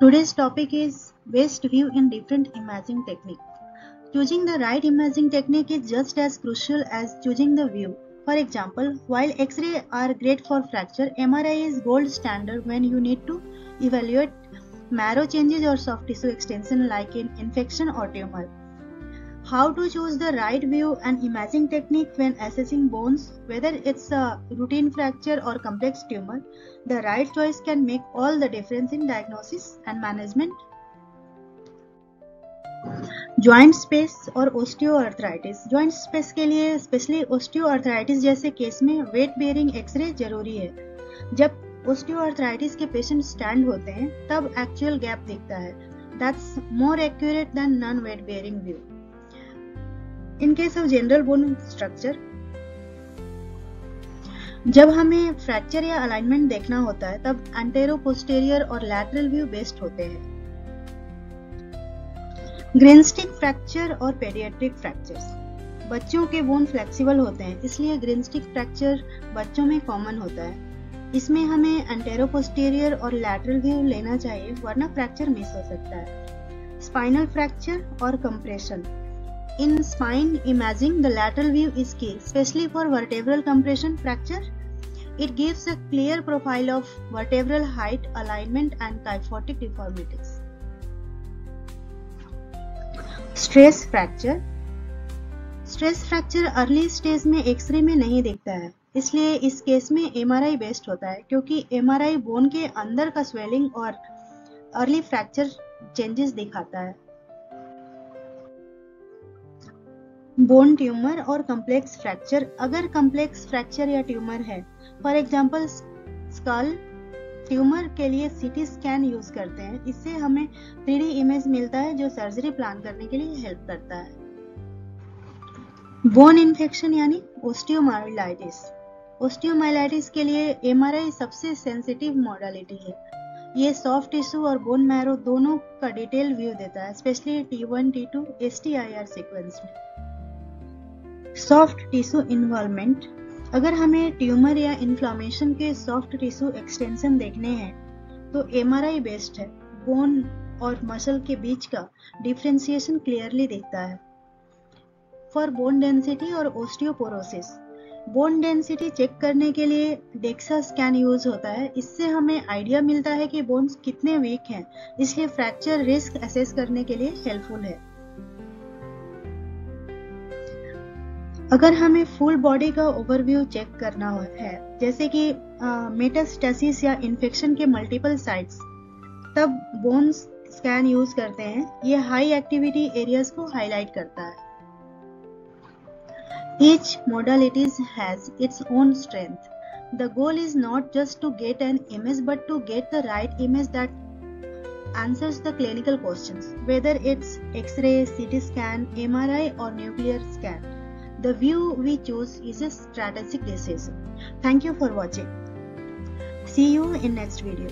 Today's topic is best view in different imaging technique. Choosing the right imaging technique is just as crucial as choosing the view. For example, while X-ray are great for fracture, MRI is gold standard when you need to evaluate marrow changes or soft tissue extension like in infection or tumor. How to choose the right view and imaging technique when assessing bones, whether it's a routine fracture or complex tumor, the right choice can make all the difference in diagnosis and management. Joint space और osteoarthritis. Joint space के लिए specially osteoarthritis जैसे case में weight bearing x ray जरूरी है। जब osteoarthritis के patient stand होते हैं तब एक्चुअल गैप दिखता है। That's more accurate then non weight bearing view. In case of general bone structure, जब हमें फ्रैक्चर या अलाइनमेंट देखना होता है तब एंटेरो पोस्टेरियर और लैटरल व्यू बेस्ट होते हैं। ग्रेनस्टिक फ्रैक्चर और पेडियाट्रिक फ्रैक्चर्स। बच्चों के बोन फ्लेक्सिबल होते हैं, इसलिए ग्रेनस्टिक फ्रैक्चर बच्चों में कॉमन होता है। इसमें हमें एंटेरो पोस्टेरियर और लैटरल व्यू लेना चाहिए, वरना फ्रैक्चर मिस हो सकता है। स्पाइनल फ्रैक्चर और compression. In spine imaging, the lateral view is key, especially for vertebral compression fracture. It gives a clear profile of vertebral height, alignment, and kyphotic deformities. Stress fracture. Stress fracture early stage में x ray में नहीं दिखता है, इसलिए इस case में MRI best होता है, क्योंकि MRI बोन के अंदर का स्वेलिंग और अर्ली फ्रैक्चर चेंजेस दिखाता है। बोन ट्यूमर और कम्प्लेक्स फ्रैक्चर। अगर कम्प्लेक्स फ्रैक्चर या ट्यूमर है, फॉर एग्जांपल स्कल ट्यूमर के लिए सीटी स्कैन यूज करते हैं। इससे हमें 3D इमेज मिलता है जो सर्जरी प्लान करने के लिए हेल्प करता है। बोन इन्फेक्शन यानी ओस्टियोमाइलाइटिस। ओस्टियोमाइलाइटिस के लिए MRI सबसे सेंसिटिव मॉडलिटी है। ये सॉफ्ट टिश्यू और बोन मैरो दोनों का डिटेल व्यू देता है, specially T1, T2, STIR sequence में। Soft tissue involvement. अगर हमें ट्यूमर या इन्फ्लामेशन के सॉफ्ट टिश्यू एक्सटेंशन देखने हैं तो MRI बेस्ट है। बोन और मसल के बीच का डिफरेंशिएशन क्लियरली दिखता है। फॉर बोन डेंसिटी और ओस्टियोपोरोसिस, बोन डेंसिटी चेक करने के लिए डेक्सा स्कैन यूज होता है। इससे हमें आइडिया मिलता है कि बोन्स कितने वीक हैं, इसलिए फ्रैक्चर रिस्क असेस करने के लिए हेल्पफुल है। अगर हमें फुल बॉडी का ओवरव्यू चेक करना है, जैसे कि मेटास्टेसिस या इन्फेक्शन के मल्टीपल साइट्स, तब बोन स्कैन यूज करते हैं। ये हाई एक्टिविटी एरियाज को हाईलाइट करता है। Each modalities has its own strength. The goal is not just to get an image, but to get the right image that answers the clinical questions, whether it's X-ray, CT scan, MRI, or nuclear scan. The view we choose is a strategic decision. Thank you for watching. See you in next video.